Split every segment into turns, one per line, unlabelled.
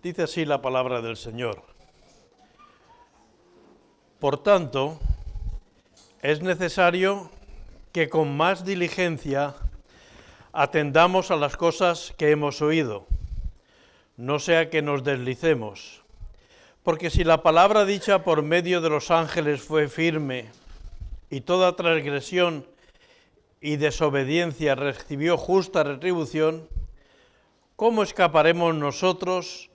Dice así la palabra del Señor. Por tanto, es necesario que con más diligencia atendamos a las cosas que hemos oído, no sea que nos deslicemos. Porque si la palabra dicha por medio de los ángeles fue firme, y toda transgresión y desobediencia recibió justa retribución, ¿cómo escaparemos nosotros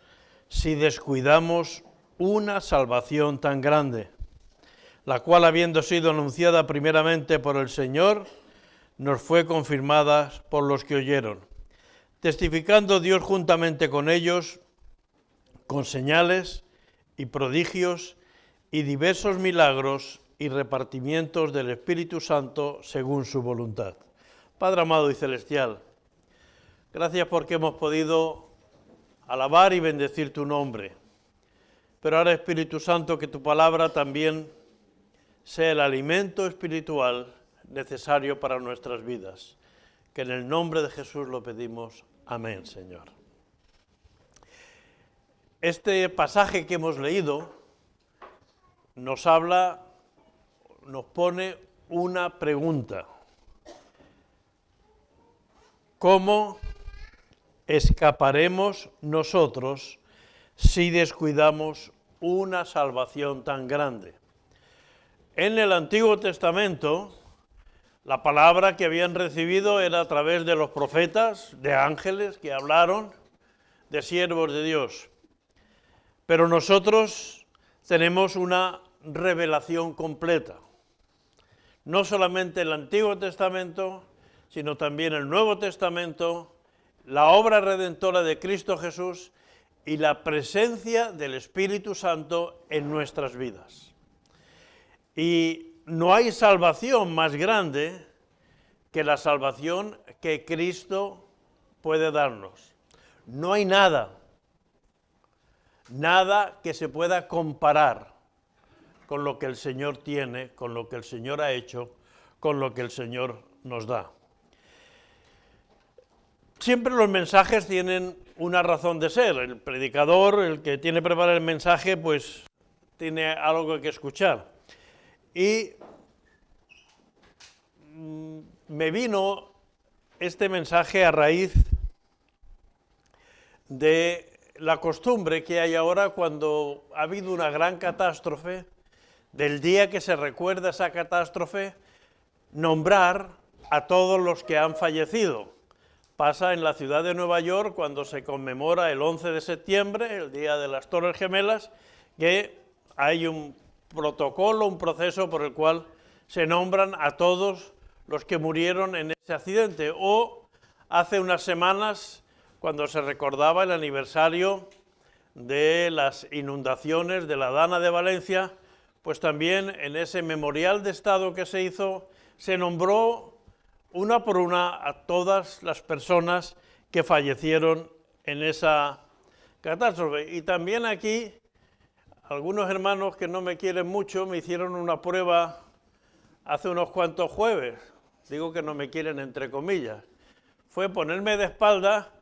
si descuidamos una salvación tan grande, la cual, habiendo sido anunciada primeramente por el Señor, nos fue confirmada por los que oyeron, testificando Dios juntamente con ellos, con señales y prodigios y diversos milagros y repartimientos del Espíritu Santo según su voluntad. Padre amado y celestial, gracias porque hemos podido alabar y bendecir tu nombre. Pero ahora, Espíritu Santo, que tu palabra también sea el alimento espiritual necesario para nuestras vidas. Que en el nombre de Jesús lo pedimos. Amén, Señor. Este pasaje que hemos leído nos pone una pregunta. ¿Cómo escaparemos nosotros si descuidamos una salvación tan grande? En el Antiguo Testamento, la palabra que habían recibido era a través de los profetas, de ángeles que hablaron, de siervos de Dios. Pero nosotros tenemos una revelación completa. No solamente el Antiguo Testamento, sino también el Nuevo Testamento, la obra redentora de Cristo Jesús y la presencia del Espíritu Santo en nuestras vidas. Y no hay salvación más grande que la salvación que Cristo puede darnos. No hay nada que se pueda comparar con lo que el Señor tiene, con lo que el Señor ha hecho, con lo que el Señor nos da. Siempre los mensajes tienen una razón de ser. El predicador, el que tiene preparado el mensaje, pues tiene algo que escuchar. Y me vino este mensaje a raíz de la costumbre que hay ahora cuando ha habido una gran catástrofe, del día que se recuerda esa catástrofe, nombrar a todos los que han fallecido. Pasa en la ciudad de Nueva York cuando se conmemora el 11 de septiembre, el día de las Torres Gemelas, que hay un protocolo, un proceso por el cual se nombran a todos los que murieron en ese accidente. O hace unas semanas, cuando se recordaba el aniversario de las inundaciones de la Dana de Valencia, pues también en ese memorial de Estado que se hizo, se nombró una por una a todas las personas que fallecieron en esa catástrofe. Y también aquí, algunos hermanos que no me quieren mucho me hicieron una prueba hace unos cuantos jueves. Digo que no me quieren entre comillas. Fue ponerme de espalda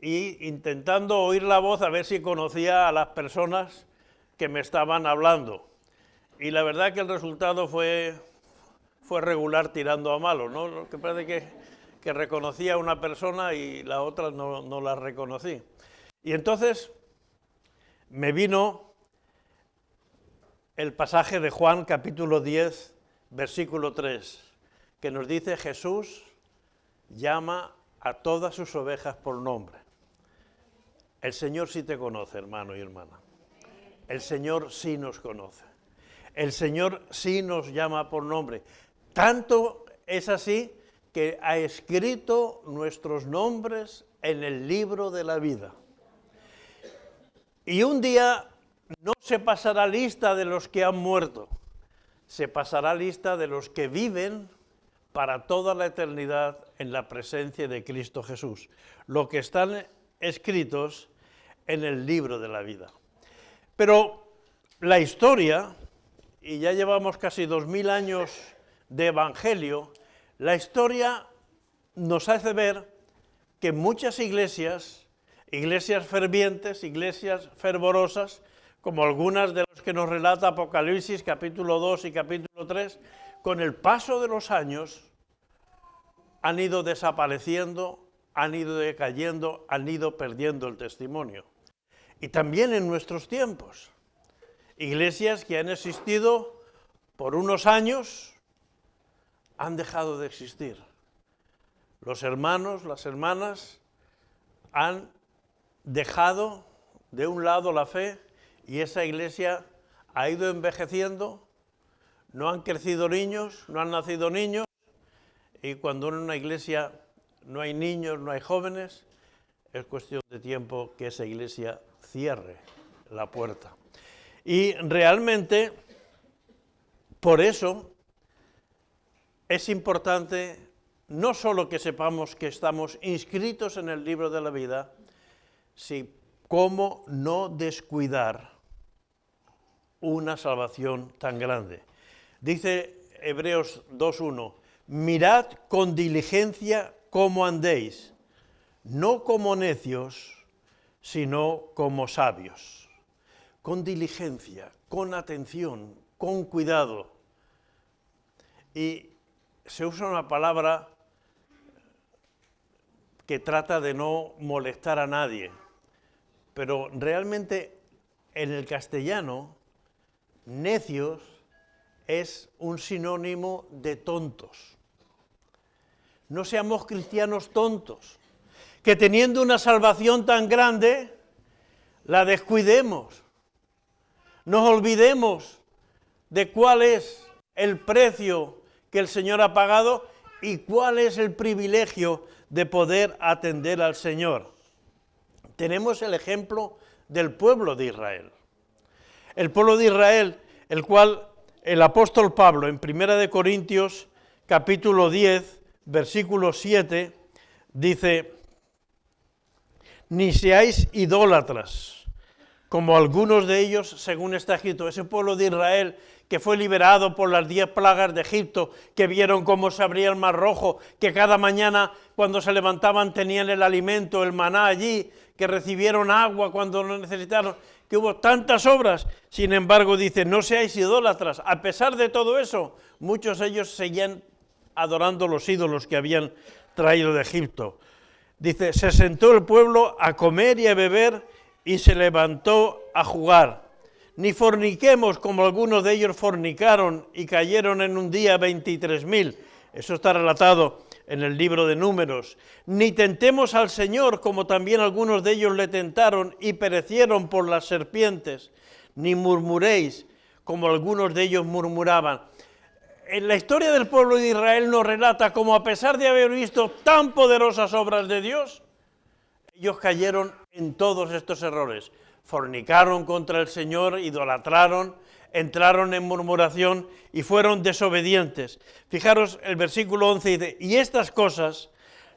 e intentando oír la voz a ver si conocía a las personas que me estaban hablando. Y la verdad que el resultado fue regular tirando a malo, ¿no? Lo que parece que reconocía a una persona y la otra no la reconocí. Y entonces me vino el pasaje de Juan capítulo 10, versículo 3, que nos dice: Jesús llama a todas sus ovejas por nombre. El Señor sí te conoce, hermano y hermana. El Señor sí nos conoce. El Señor sí nos llama por nombre. Tanto es así que ha escrito nuestros nombres en el libro de la vida. Y un día no se pasará lista de los que han muerto, se pasará lista de los que viven para toda la eternidad en la presencia de Cristo Jesús, lo que están escritos en el libro de la vida. Pero la historia, y ya llevamos casi 2000 años de evangelio, la historia nos hace ver que muchas iglesias iglesias fervientes, iglesias fervorosas, como algunas de las que nos relata Apocalipsis capítulo 2 y capítulo 3, con el paso de los años han ido desapareciendo, han ido decayendo, han ido perdiendo el testimonio. Y también en nuestros tiempos, iglesias que han existido por unos años han dejado de existir. Los hermanos, las hermanas han dejado de un lado la fe y esa iglesia ha ido envejeciendo, no han crecido niños, no han nacido niños, y cuando en una iglesia no hay niños, no hay jóvenes, es cuestión de tiempo que esa iglesia cierre la puerta. Y realmente, por eso, es importante no solo que sepamos que estamos inscritos en el libro de la vida, sino cómo no descuidar una salvación tan grande. Dice Hebreos 2:1, mirad con diligencia cómo andéis, no como necios, sino como sabios. Con diligencia, con atención, con cuidado. Y se usa una palabra que trata de no molestar a nadie, pero realmente en el castellano, necios es un sinónimo de tontos. No seamos cristianos tontos, que teniendo una salvación tan grande, la descuidemos, nos olvidemos de cuál es el precio que el Señor ha pagado y cuál es el privilegio de poder atender al Señor. Tenemos el ejemplo del pueblo de Israel. El pueblo de Israel, el cual el apóstol Pablo en 1 Corintios capítulo 10, versículo 7, dice, ni seáis idólatras, como algunos de ellos, según está escrito. Ese pueblo de Israel que fue liberado por las 10 plagas de Egipto, que vieron cómo se abría el mar rojo, que cada mañana cuando se levantaban tenían el alimento, el maná allí, que recibieron agua cuando lo necesitaron, que hubo tantas obras. Sin embargo, dice, no seáis idólatras. A pesar de todo eso, muchos de ellos seguían adorando los ídolos que habían traído de Egipto. Dice, se sentó el pueblo a comer y a beber y se levantó a jugar. Ni forniquemos como algunos de ellos fornicaron y cayeron en un día 23.000. Eso está relatado en el libro de Números. Ni tentemos al Señor como también algunos de ellos le tentaron y perecieron por las serpientes. Ni murmuréis como algunos de ellos murmuraban. En la historia del pueblo de Israel nos relata cómo a pesar de haber visto tan poderosas obras de Dios, ellos cayeron en todos estos errores. Fornicaron contra el Señor, idolatraron, entraron en murmuración y fueron desobedientes. Fijaros, el versículo 11 dice, y estas cosas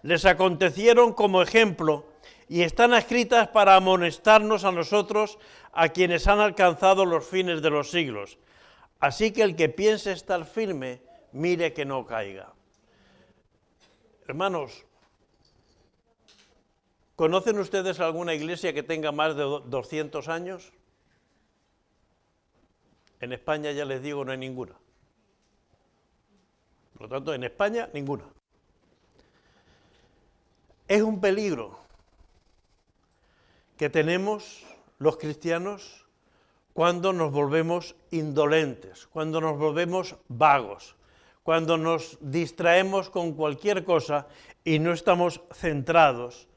les acontecieron como ejemplo y están escritas para amonestarnos a nosotros, a quienes han alcanzado los fines de los siglos. Así que el que piense estar firme, mire que no caiga. Hermanos, ¿conocen ustedes alguna iglesia que tenga más de 200 años? En España, ya les digo, no hay ninguna. Por lo tanto, en España, ninguna. Es un peligro que tenemos los cristianos cuando nos volvemos indolentes, cuando nos volvemos vagos, cuando nos distraemos con cualquier cosa y no estamos centrados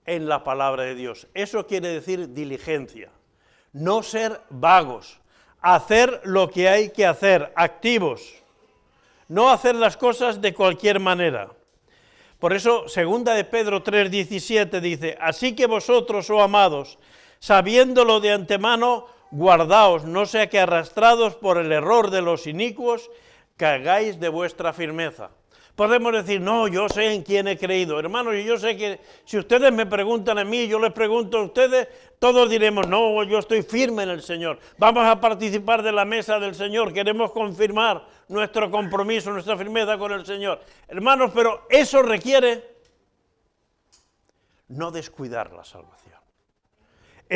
en la palabra de Dios. Eso quiere decir diligencia, no ser vagos, hacer lo que hay que hacer, activos, no hacer las cosas de cualquier manera. Por eso, 2 de Pedro 3:17 dice, así que vosotros, oh amados, sabiéndolo de antemano, guardaos, no sea que arrastrados por el error de los inicuos, caigáis de vuestra firmeza. Podemos decir, no, yo sé en quién he creído. Hermanos, yo sé que si ustedes me preguntan a mí, yo les pregunto a ustedes, todos diremos, no, yo estoy firme en el Señor. Vamos a participar de la mesa del Señor, queremos confirmar nuestro compromiso, nuestra firmeza con el Señor. Hermanos, pero eso requiere no descuidar la salvación.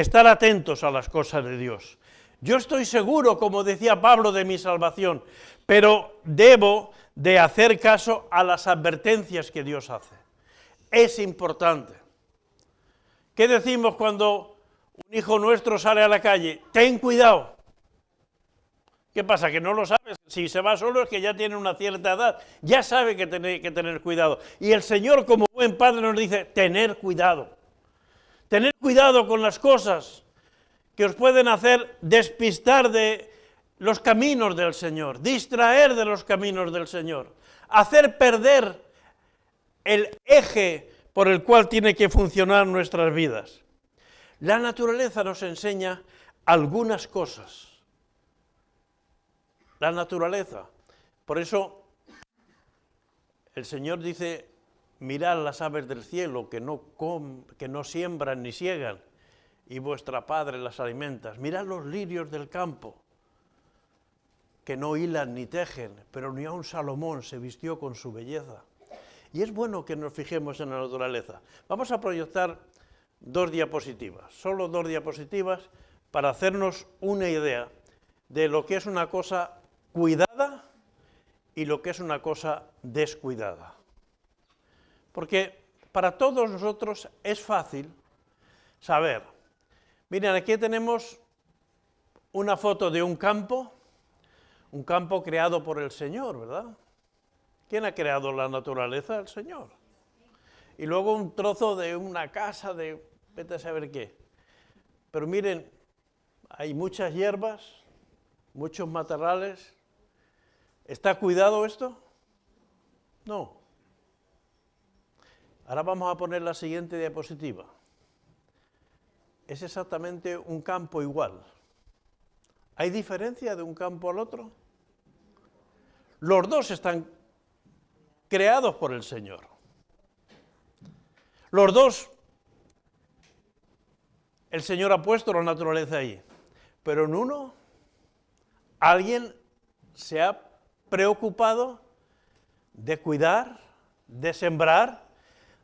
estar atentos a las cosas de Dios. Yo estoy seguro, como decía Pablo, de mi salvación, pero debo de hacer caso a las advertencias que Dios hace. Es importante. ¿Qué decimos cuando un hijo nuestro sale a la calle? Ten cuidado. ¿Qué pasa? ¿Que no lo sabes? Si se va solo es que ya tiene una cierta edad, ya sabe que tiene que tener cuidado. Y el Señor, como buen padre, nos dice, tener cuidado. Tener cuidado con las cosas que os pueden hacer despistar de los caminos del Señor, distraer de los caminos del Señor, hacer perder el eje por el cual tiene que funcionar nuestras vidas. La naturaleza nos enseña algunas cosas. La naturaleza. Por eso el Señor dice, mirad las aves del cielo que no siembran ni siegan, y vuestra Padre las alimenta. Mirad los lirios del campo, que no hilan ni tejen, pero ni aun Salomón se vistió con su belleza. Y es bueno que nos fijemos en la naturaleza. Vamos a proyectar 2 diapositivas, solo 2 diapositivas, para hacernos una idea de lo que es una cosa cuidada y lo que es una cosa descuidada. Porque para todos nosotros es fácil saber. Miren, aquí tenemos una foto de un campo creado por el Señor, ¿verdad? ¿Quién ha creado la naturaleza? El Señor. Y luego un trozo de una casa de, vete a saber qué. Pero miren, hay muchas hierbas, muchos matorrales. ¿Está cuidado esto? No. Ahora vamos a poner la siguiente diapositiva. Es exactamente un campo igual. ¿Hay diferencia de un campo al otro? Los dos están creados por el Señor. Los dos, el Señor ha puesto la naturaleza ahí. Pero en uno, alguien se ha preocupado de cuidar, de sembrar,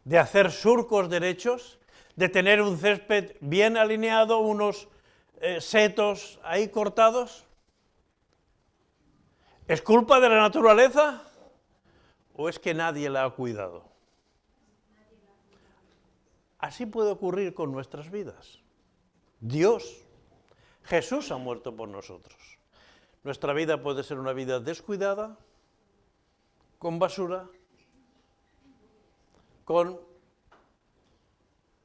de hacer surcos derechos, de tener un césped bien alineado, unos setos ahí cortados. ¿Es culpa de la naturaleza o es que nadie la ha cuidado? Así puede ocurrir con nuestras vidas. Dios, Jesús ha muerto por nosotros. Nuestra vida puede ser una vida descuidada, con basura, con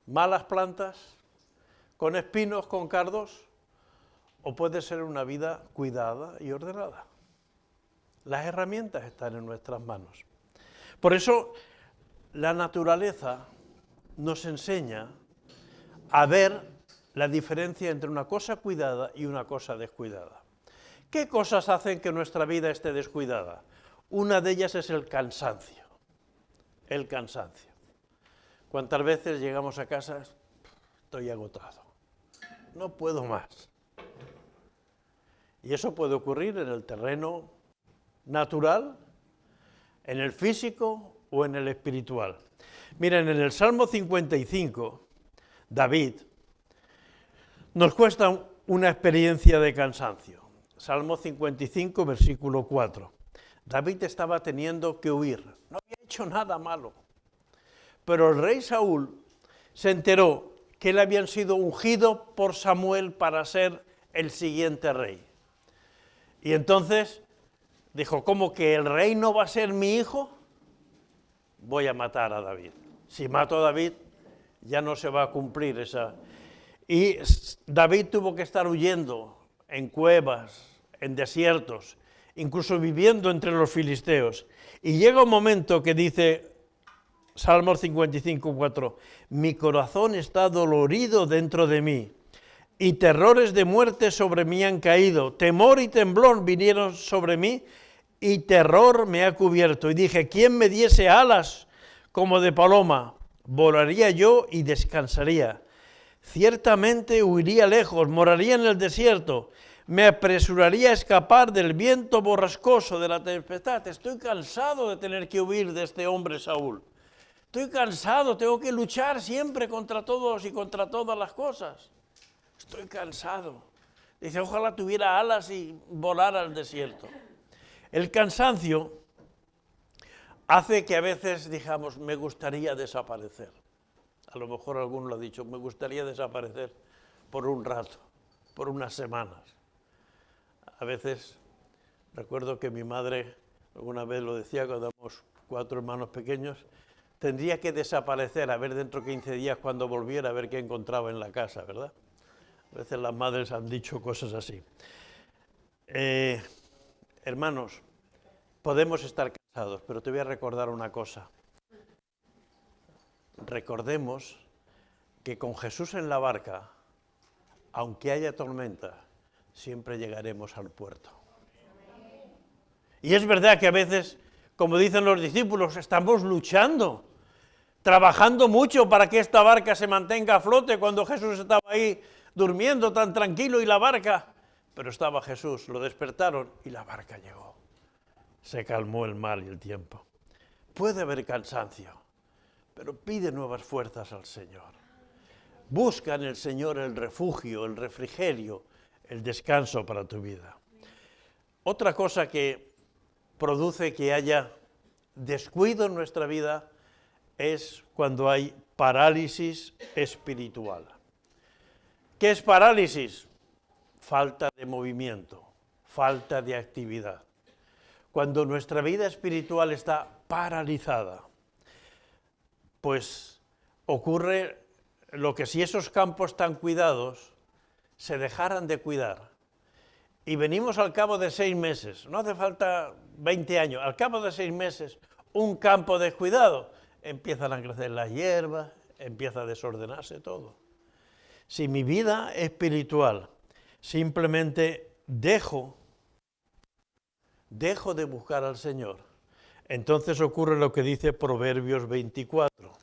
malas plantas, con espinos, con cardos, o puede ser una vida cuidada y ordenada. Las herramientas están en nuestras manos. Por eso la naturaleza nos enseña a ver la diferencia entre una cosa cuidada y una cosa descuidada. ¿Qué cosas hacen que nuestra vida esté descuidada? Una de ellas es el cansancio. El cansancio. ¿Cuántas veces llegamos a casa? Estoy agotado. No puedo más. Y eso puede ocurrir en el terreno natural, en el físico o en el espiritual. Miren, en el Salmo 55, David nos cuesta una experiencia de cansancio. Salmo 55, versículo 4. David estaba teniendo que huir. No había hecho nada malo. Pero el rey Saúl se enteró que él había sido ungido por Samuel para ser el siguiente rey. Y entonces dijo, ¿cómo que el rey no va a ser mi hijo? Voy a matar a David. Si mato a David, ya no se va a cumplir esa. Y David tuvo que estar huyendo en cuevas, en desiertos, incluso viviendo entre los filisteos. Y llega un momento que dice, Salmo 55, 4, mi corazón está dolorido dentro de mí, y terrores de muerte sobre mí han caído. Temor y temblor vinieron sobre mí, y terror me ha cubierto. Y dije, ¿quién me diese alas como de paloma? Volaría yo y descansaría. Ciertamente huiría lejos, moraría en el desierto. Me apresuraría a escapar del viento borrascoso, de la tempestad. Estoy cansado de tener que huir de este hombre Saúl. Estoy cansado, tengo que luchar siempre contra todos y contra todas las cosas. estoy cansado. Dice, ojalá tuviera alas y volara al desierto. El cansancio hace que a veces digamos, me gustaría desaparecer. A lo mejor alguno lo ha dicho, me gustaría desaparecer por un rato, por unas semanas. A veces recuerdo que mi madre alguna vez lo decía cuando éramos 4 hermanos pequeños, tendría que desaparecer, a ver dentro de 15 días cuando volviera, a ver qué encontraba en la casa, ¿verdad? A veces las madres han dicho cosas así. Hermanos, podemos estar cansados, pero te voy a recordar una cosa. Recordemos que con Jesús en la barca, aunque haya tormenta, siempre llegaremos al puerto. Y es verdad que a veces, como dicen los discípulos, estamos luchando, trabajando mucho para que esta barca se mantenga a flote cuando Jesús estaba ahí durmiendo tan tranquilo y la barca, pero estaba Jesús, lo despertaron y la barca llegó. Se calmó el mar y el tiempo. Puede haber cansancio, pero pide nuevas fuerzas al Señor. Busca en el Señor el refugio, el refrigerio, el descanso para tu vida. Otra cosa que produce que haya descuido en nuestra vida es cuando hay parálisis espiritual. ¿Qué es parálisis? Falta de movimiento, falta de actividad. Cuando nuestra vida espiritual está paralizada, pues ocurre lo que si esos campos tan cuidados se dejaran de cuidar y venimos al cabo de 6 meses, no hace falta 20 años, al cabo de 6 meses, un campo descuidado, empiezan a crecer las hierbas, empieza a desordenarse todo. Si mi vida espiritual simplemente dejo de buscar al Señor, entonces ocurre lo que dice Proverbios 24.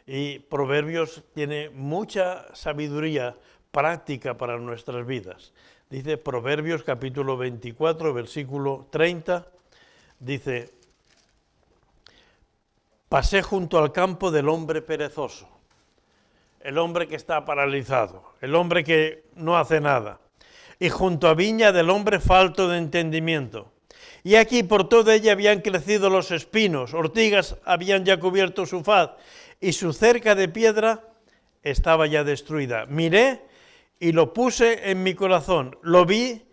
Y Proverbios tiene mucha sabiduría práctica para nuestras vidas. Dice Proverbios capítulo 24, versículo 30, dice, pasé junto al campo del hombre perezoso, el hombre que está paralizado, el hombre que no hace nada, y junto a viña del hombre falto de entendimiento. Y aquí por toda ella habían crecido los espinos, ortigas habían ya cubierto su faz, y su cerca de piedra estaba ya destruida. Miré y lo puse en mi corazón, lo vi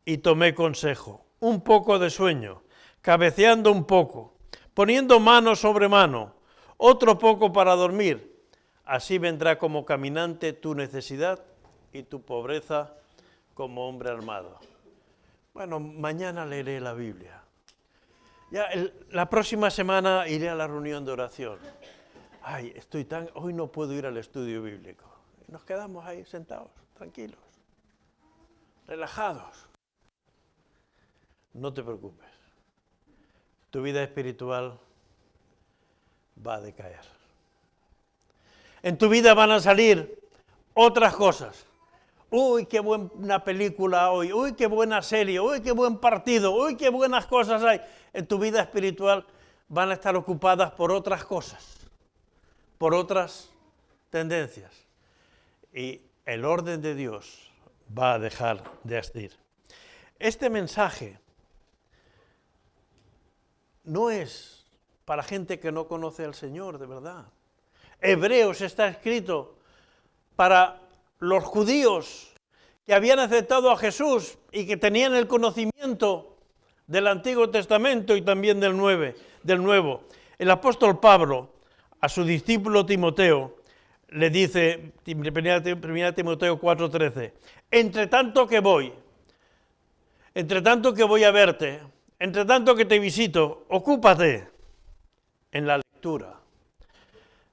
y tomé consejo. Un poco de sueño, cabeceando un poco, poniendo mano sobre mano, otro poco para dormir. Así vendrá como caminante tu necesidad y tu pobreza como hombre armado. Bueno, mañana leeré la Biblia. Ya la próxima semana iré a la reunión de oración. Ay, hoy no puedo ir al estudio bíblico. Y nos quedamos ahí sentados, tranquilos, relajados. No te preocupes. Tu vida espiritual va a decaer. En tu vida van a salir otras cosas. Uy, qué buena película hoy. Uy, qué buena serie. Uy, qué buen partido. Uy, qué buenas cosas hay. En tu vida espiritual van a estar ocupadas por otras cosas, por otras tendencias. Y el orden de Dios va a dejar de existir. Este mensaje no es para gente que no conoce al Señor, de verdad. Hebreos está escrito para los judíos que habían aceptado a Jesús y que tenían el conocimiento del Antiguo Testamento y también del Nuevo. El apóstol Pablo a su discípulo Timoteo le dice, 1 Timoteo 4:13, entre tanto que voy a verte, entre tanto que te visito, ocúpate en la lectura,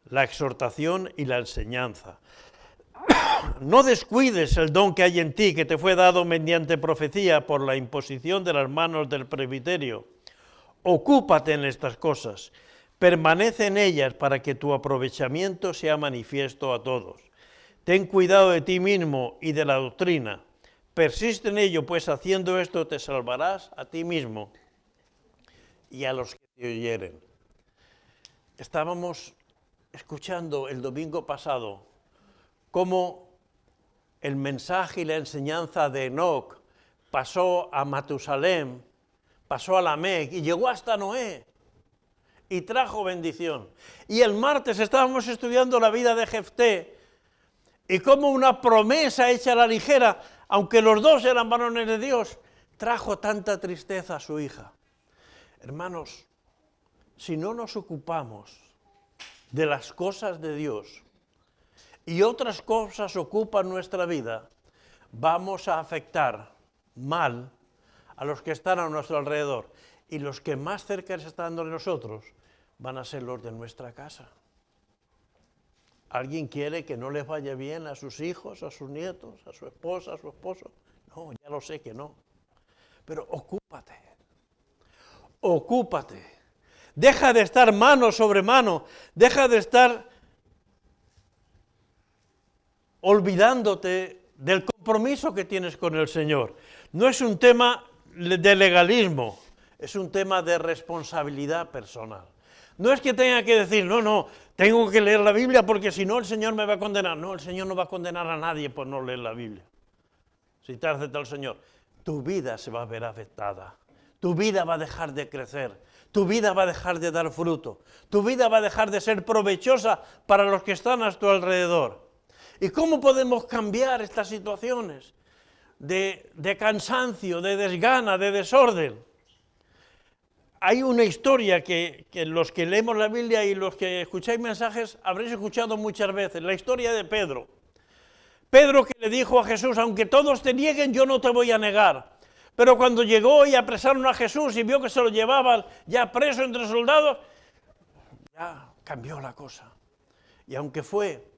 la exhortación y la enseñanza. No descuides el don que hay en ti, que te fue dado mediante profecía por la imposición de las manos del presbiterio. Ocúpate en estas cosas, permanece en ellas para que tu aprovechamiento sea manifiesto a todos. Ten cuidado de ti mismo y de la doctrina. Persiste en ello, pues haciendo esto te salvarás a ti mismo y a los que te oyeren. Estábamos escuchando el domingo pasado cómo el mensaje y la enseñanza de Enoc pasó a Matusalem, pasó a Lamec y llegó hasta Noé y trajo bendición. Y el martes estábamos estudiando la vida de Jefté y cómo una promesa hecha a la ligera, aunque los dos eran varones de Dios, trajo tanta tristeza a su hija. Hermanos, si no nos ocupamos de las cosas de Dios y otras cosas ocupan nuestra vida, vamos a afectar mal a los que están a nuestro alrededor. Y los que más cerca están de nosotros van a ser los de nuestra casa. ¿Alguien quiere que no les vaya bien a sus hijos, a sus nietos, a su esposa, a su esposo? No, ya lo sé que no. Pero ocúpate. Ocúpate. Deja de estar mano sobre mano. Deja de estar olvidándote del compromiso que tienes con el Señor. No es un tema de legalismo, es un tema de responsabilidad personal. No es que tenga que decir, no, tengo que leer la Biblia porque si no el Señor me va a condenar. No, el Señor no va a condenar a nadie por no leer la Biblia. Si te acepta el Señor, tu vida se va a ver afectada. Tu vida va a dejar de crecer. Tu vida va a dejar de dar fruto. Tu vida va a dejar de ser provechosa para los que están a tu alrededor. ¿Y cómo podemos cambiar estas situaciones de cansancio, de desgana, de desorden? Hay una historia que los que leemos la Biblia y los que escucháis mensajes habréis escuchado muchas veces, la historia de Pedro. Pedro que le dijo a Jesús, aunque todos te nieguen, yo no te voy a negar. Pero cuando llegó y apresaron a Jesús y vio que se lo llevaban ya preso entre soldados, ya cambió la cosa. Y aunque fue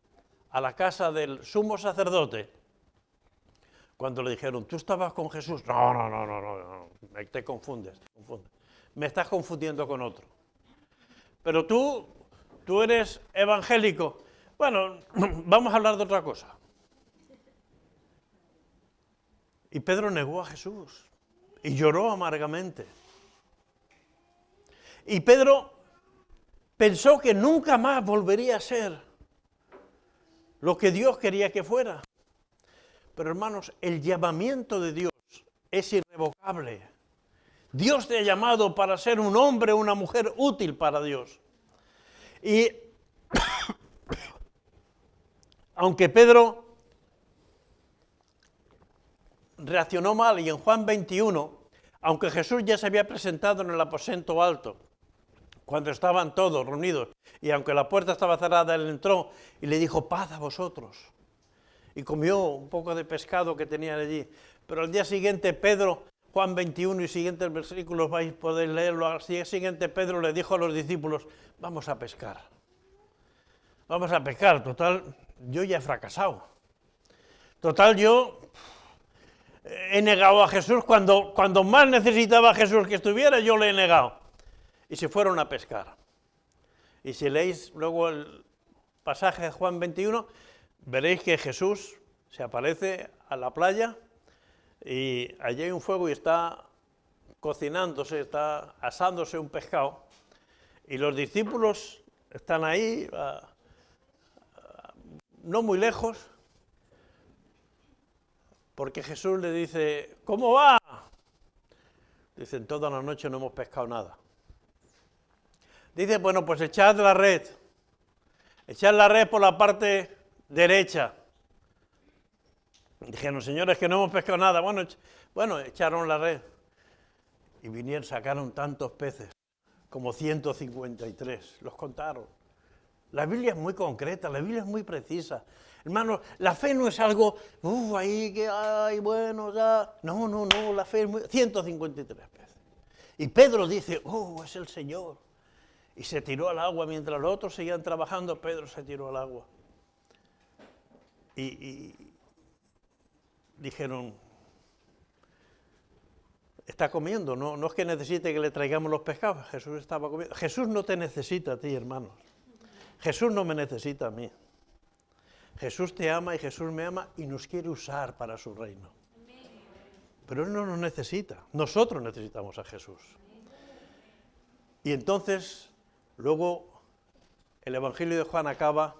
a la casa del sumo sacerdote, cuando le dijeron, ¿tú estabas con Jesús? No, te confundes. Me estás confundiendo con otro. Pero tú eres evangélico. Bueno, vamos a hablar de otra cosa. Y Pedro negó a Jesús y lloró amargamente. Y Pedro pensó que nunca más volvería a ser lo que Dios quería que fuera. Pero hermanos, el llamamiento de Dios es irrevocable. Dios te ha llamado para ser un hombre o una mujer útil para Dios. Y aunque Pedro reaccionó mal y en Juan 21, aunque Jesús ya se había presentado en el aposento alto, cuando estaban todos reunidos, y aunque la puerta estaba cerrada, él entró y le dijo, paz a vosotros. Y comió un poco de pescado que tenían allí. Pero al día siguiente Pedro, Juan 21 y siguientes versículos vais a poder leerlo, al día siguiente Pedro le dijo a los discípulos, vamos a pescar. Vamos a pescar, total, yo ya he fracasado. Total, yo he negado a Jesús cuando más necesitaba a Jesús que estuviera, yo le he negado. Y se fueron a pescar. Y si leéis luego el pasaje de Juan 21, veréis que Jesús se aparece a la playa y allí hay un fuego y está cocinándose, está asándose un pescado. Y los discípulos están ahí, no muy lejos, porque Jesús le dice, ¿cómo va? Dicen, toda la noche no hemos pescado nada. Dice, bueno, pues echad la red por la parte derecha. Dijeron, señores, que no hemos pescado nada. Bueno, echaron la red y vinieron, sacaron tantos peces, como 153, los contaron. La Biblia es muy concreta, la Biblia es muy precisa. Hermanos, la fe no es algo, ahí que, ay, bueno, ya. No, la fe es muy... 153 peces. Y Pedro dice, es el Señor. Y se tiró al agua mientras los otros seguían trabajando, Pedro se tiró al agua. Y dijeron, está comiendo, no es que necesite que le traigamos los pescados, Jesús estaba comiendo. Jesús no te necesita a ti, hermanos. Jesús no me necesita a mí. Jesús te ama y Jesús me ama y nos quiere usar para su reino. Pero Él no nos necesita, nosotros necesitamos a Jesús. Y entonces, luego, el Evangelio de Juan acaba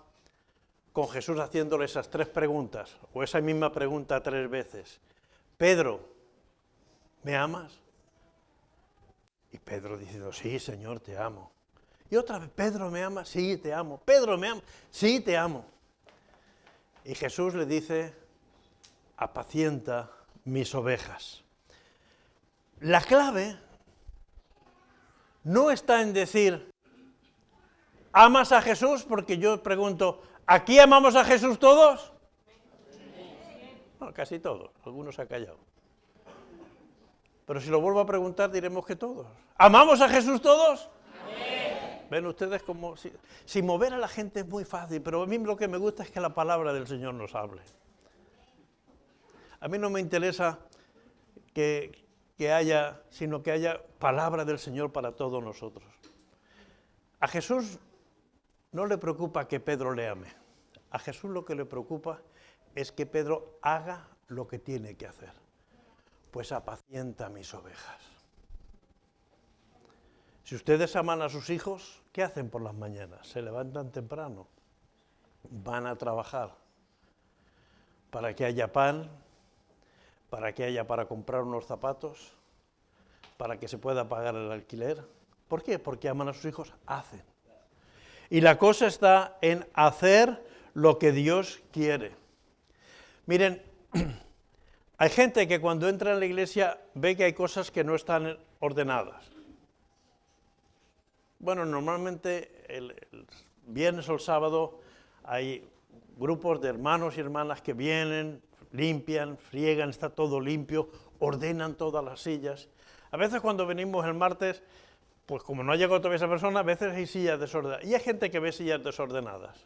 con Jesús haciéndole esas 3 preguntas, o esa misma pregunta 3 veces. Pedro, ¿me amas? Y Pedro diciendo, sí, Señor, te amo. Y otra vez, Pedro, ¿me amas? Sí, te amo. Pedro, ¿me amas? Sí, te amo. Y Jesús le dice, apacienta mis ovejas. La clave no está en decir, ¿amas a Jesús? Porque yo pregunto, ¿aquí amamos a Jesús todos? No, casi todos, algunos se han callado. Pero si lo vuelvo a preguntar, diremos que todos. ¿Amamos a Jesús todos? Ven ustedes como... Si mover a la gente es muy fácil, pero a mí lo que me gusta es que la palabra del Señor nos hable. A mí no me interesa que haya, sino que haya palabra del Señor para todos nosotros. A Jesús no le preocupa que Pedro le ame. A Jesús lo que le preocupa es que Pedro haga lo que tiene que hacer. Pues apacienta mis ovejas. Si ustedes aman a sus hijos, ¿qué hacen por las mañanas? Se levantan temprano, van a trabajar para que haya pan, para que haya para comprar unos zapatos, para que se pueda pagar el alquiler. ¿Por qué? Porque aman a sus hijos, hacen. Y la cosa está en hacer lo que Dios quiere. Miren, hay gente que cuando entra en la iglesia ve que hay cosas que no están ordenadas. Bueno, normalmente el viernes o el sábado hay grupos de hermanos y hermanas que vienen, limpian, friegan, está todo limpio, ordenan todas las sillas. A veces cuando venimos el martes, pues como no ha llegado todavía esa persona, a veces hay sillas desordenadas. Y hay gente que ve sillas desordenadas.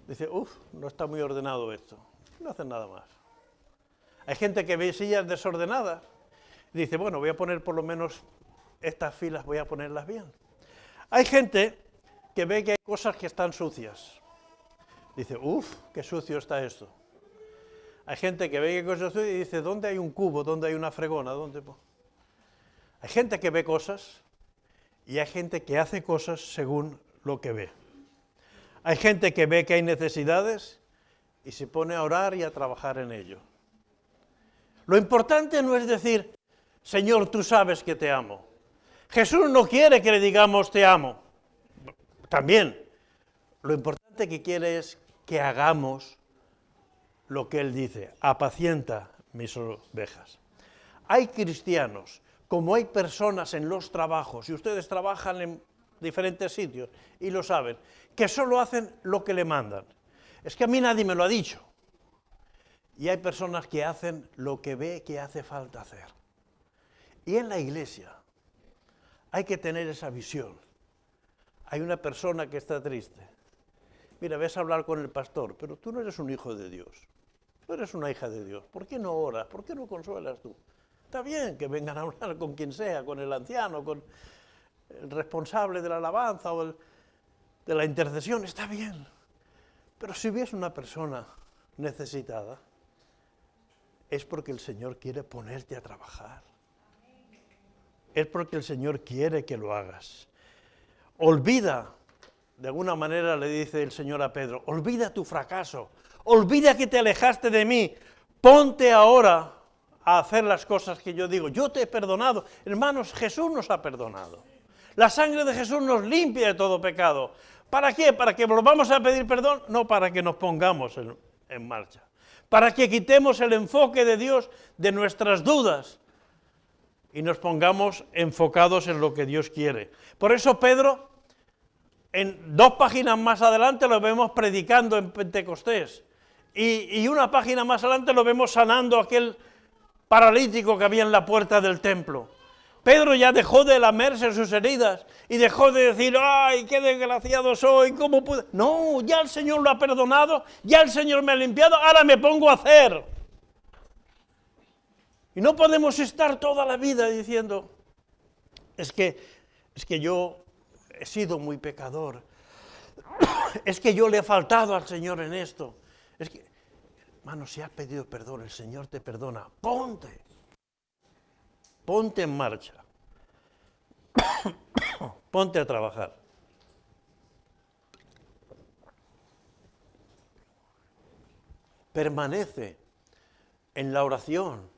Dice, no está muy ordenado esto. No hacen nada más. Hay gente que ve sillas desordenadas y dice, bueno, voy a poner por lo menos estas filas, voy a ponerlas bien. Hay gente que ve que hay cosas que están sucias. Dice, qué sucio está esto. Hay gente que ve que hay cosas sucias y dice, ¿dónde hay un cubo? ¿Dónde hay una fregona? ¿Dónde? Hay gente que ve cosas y hay gente que hace cosas según lo que ve. Hay gente que ve que hay necesidades y se pone a orar y a trabajar en ello. Lo importante no es decir, Señor, tú sabes que te amo. Jesús no quiere que le digamos te amo. También. Lo importante que quiere es que hagamos lo que Él dice, apacienta mis ovejas. Hay cristianos, como hay personas en los trabajos, y ustedes trabajan en diferentes sitios y lo saben, que solo hacen lo que le mandan. Es que a mí nadie me lo ha dicho. Y hay personas que hacen lo que ve que hace falta hacer. Y en la iglesia hay que tener esa visión. Hay una persona que está triste. Mira, ves a hablar con el pastor, pero tú no eres un hijo de Dios. Tú eres una hija de Dios. ¿Por qué no oras? ¿Por qué no consuelas tú? Está bien que vengan a hablar con quien sea, con el anciano, con el responsable de la alabanza o de la intercesión, está bien. Pero si ves una persona necesitada, es porque el Señor quiere ponerte a trabajar. Es porque el Señor quiere que lo hagas. Olvida, de alguna manera le dice el Señor a Pedro, olvida tu fracaso, olvida que te alejaste de mí, ponte ahora a hacer las cosas que yo digo. Yo te he perdonado. Hermanos, Jesús nos ha perdonado. La sangre de Jesús nos limpia de todo pecado. ¿Para qué? ¿Para que volvamos a pedir perdón? No, para que nos pongamos en marcha. Para que quitemos el enfoque de Dios de nuestras dudas y nos pongamos enfocados en lo que Dios quiere. Por eso Pedro, en 2 páginas más adelante lo vemos predicando en Pentecostés. Y una página más adelante lo vemos sanando a aquel paralítico que había en la puerta del templo. Pedro ya dejó de lamerse sus heridas y dejó de decir, ¡ay, qué desgraciado soy! ¿Cómo pude? No, ya el Señor lo ha perdonado, ya el Señor me ha limpiado, ahora me pongo a hacer. Y no podemos estar toda la vida diciendo, es que yo he sido muy pecador, es que yo le he faltado al Señor en esto. Es que, hermano, si has pedido perdón, el Señor te perdona, ponte en marcha, ponte a trabajar. permanece en la oración,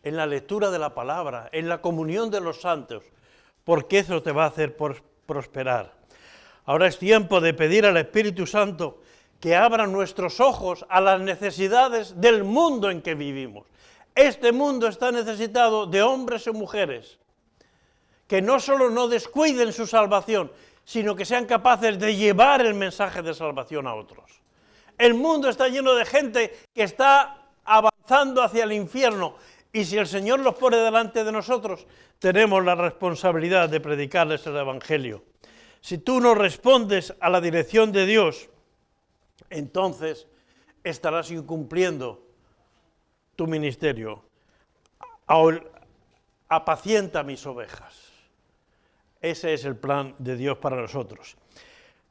en la lectura de la palabra, en la comunión de los santos, porque eso te va a hacer prosperar. Ahora es tiempo de pedir al Espíritu Santo que abra nuestros ojos a las necesidades del mundo en que vivimos. Este mundo está necesitado de hombres y mujeres que no solo no descuiden su salvación, sino que sean capaces de llevar el mensaje de salvación a otros. El mundo está lleno de gente que está avanzando hacia el infierno, y si el Señor los pone delante de nosotros, tenemos la responsabilidad de predicarles el Evangelio. Si tú no respondes a la dirección de Dios, entonces estarás incumpliendo tu ministerio. Apacienta mis ovejas. Ese es el plan de Dios para nosotros.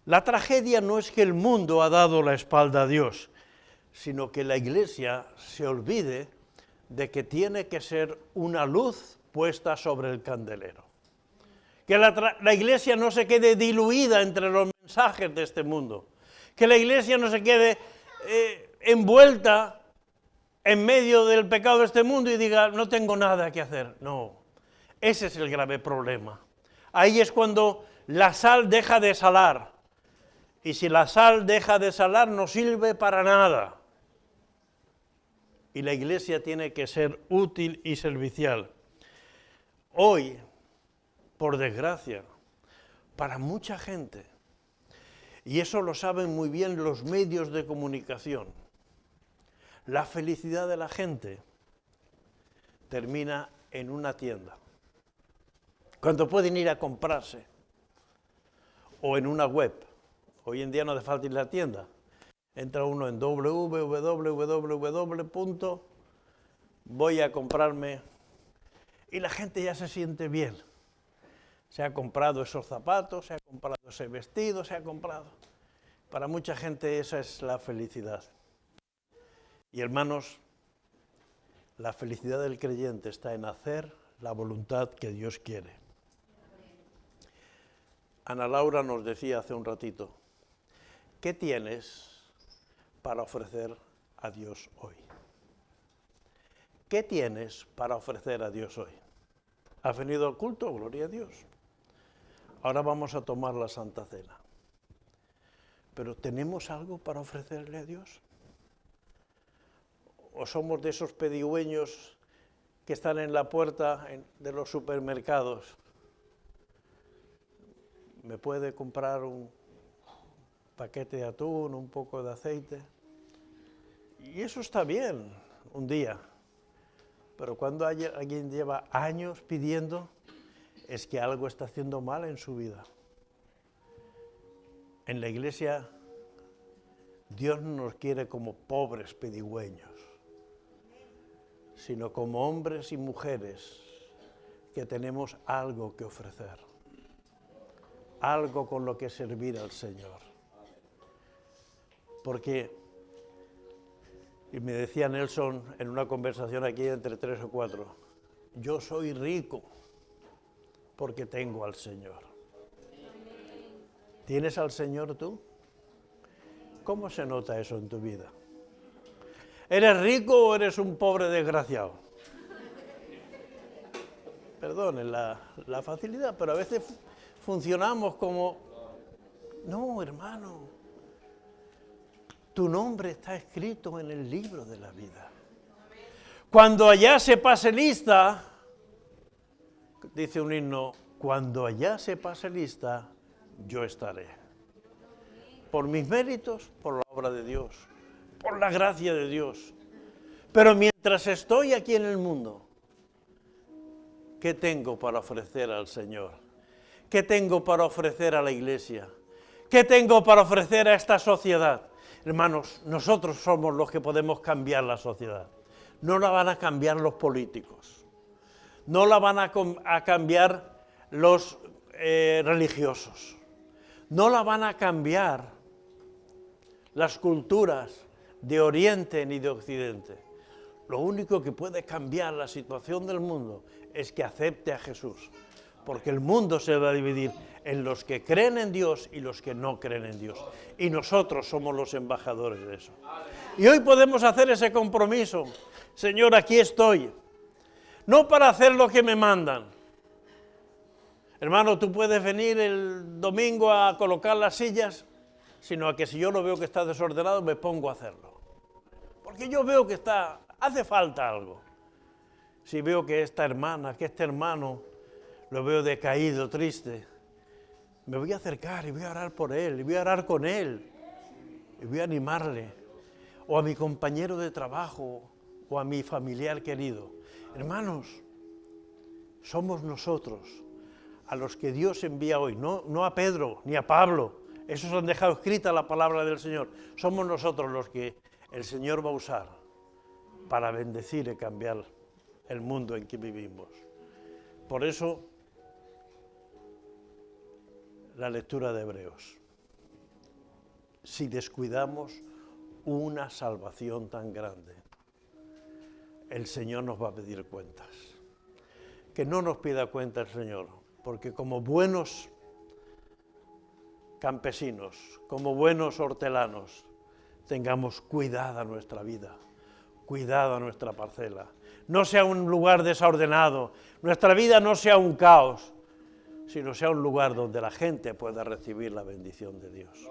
La tragedia no es que el mundo ha dado la espalda a Dios, sino que la Iglesia se olvide de que tiene que ser una luz puesta sobre el candelero. Que la Iglesia no se quede diluida entre los mensajes de este mundo. Que la Iglesia no se quede envuelta en medio del pecado de este mundo y diga, no tengo nada que hacer. No, ese es el grave problema. Ahí es cuando la sal deja de salar. Y si la sal deja de salar, no sirve para nada. Y la Iglesia tiene que ser útil y servicial. Hoy, por desgracia, para mucha gente, y eso lo saben muy bien los medios de comunicación, la felicidad de la gente termina en una tienda, cuando pueden ir a comprarse, o en una web. Hoy en día no hace falta ir a la tienda. Entra uno en voy a comprarme, y la gente ya se siente bien. Se ha comprado esos zapatos, se ha comprado ese vestido, se ha comprado. Para mucha gente esa es la felicidad. Y hermanos, la felicidad del creyente está en hacer la voluntad que Dios quiere. Ana Laura nos decía hace un ratito, ¿qué tienes para ofrecer a Dios hoy? ¿Qué tienes para ofrecer a Dios hoy? ¿Has venido al culto? Gloria a Dios. Ahora vamos a tomar la Santa Cena. ¿Pero tenemos algo para ofrecerle a Dios? ¿O somos de esos pedigüeños que están en la puerta de los supermercados? ¿Me puede comprar un paquete de atún, un poco de aceite? Y eso está bien, un día. Pero cuando alguien lleva años pidiendo, es que algo está haciendo mal en su vida. En la Iglesia, Dios no nos quiere como pobres pedigüeños, sino como hombres y mujeres que tenemos algo que ofrecer, algo con lo que servir al Señor. Porque, y me decía Nelson en una conversación aquí entre 3 o 4, yo soy rico porque tengo al Señor. ¿Tienes al Señor tú? ¿Cómo se nota eso en tu vida? ¿Eres rico o eres un pobre desgraciado? Perdonen la facilidad, pero a veces funcionamos como, no, hermano, tu nombre está escrito en el libro de la vida. Cuando allá se pase lista, dice un himno, cuando allá se pase lista, yo estaré. Por mis méritos, por la obra de Dios, por la gracia de Dios. Pero mientras estoy aquí en el mundo, ¿qué tengo para ofrecer al Señor? ¿Qué tengo para ofrecer a la Iglesia? ¿Qué tengo para ofrecer a esta sociedad? Hermanos, nosotros somos los que podemos cambiar la sociedad. No la van a cambiar los políticos. No la van a cambiar los religiosos. No la van a cambiar las culturas de Oriente ni de Occidente. Lo único que puede cambiar la situación del mundo es que acepte a Jesús. Porque el mundo se va a dividir en los que creen en Dios y los que no creen en Dios. Y nosotros somos los embajadores de eso. Y hoy podemos hacer ese compromiso. Señor, aquí estoy. No para hacer lo que me mandan. Hermano, tú puedes venir el domingo a colocar las sillas, sino a que si yo lo veo que está desordenado, me pongo a hacerlo. Porque yo veo que hace falta algo. Si veo que esta hermana, que este hermano, lo veo decaído, triste, me voy a acercar y voy a orar por él, y voy a orar con él, y voy a animarle, o a mi compañero de trabajo, o a mi familiar querido. Hermanos, somos nosotros a los que Dios envía hoy, no a Pedro ni a Pablo, esos han dejado escrita la palabra del Señor. Somos nosotros los que el Señor va a usar para bendecir y cambiar el mundo en que vivimos. Por eso, la lectura de Hebreos. Si descuidamos una salvación tan grande, el Señor nos va a pedir cuentas. Que no nos pida cuentas el Señor, porque como buenos campesinos, como buenos hortelanos, tengamos cuidada nuestra vida, cuidada nuestra parcela. No sea un lugar desordenado, nuestra vida no sea un caos, sino sea un lugar donde la gente pueda recibir la bendición de Dios.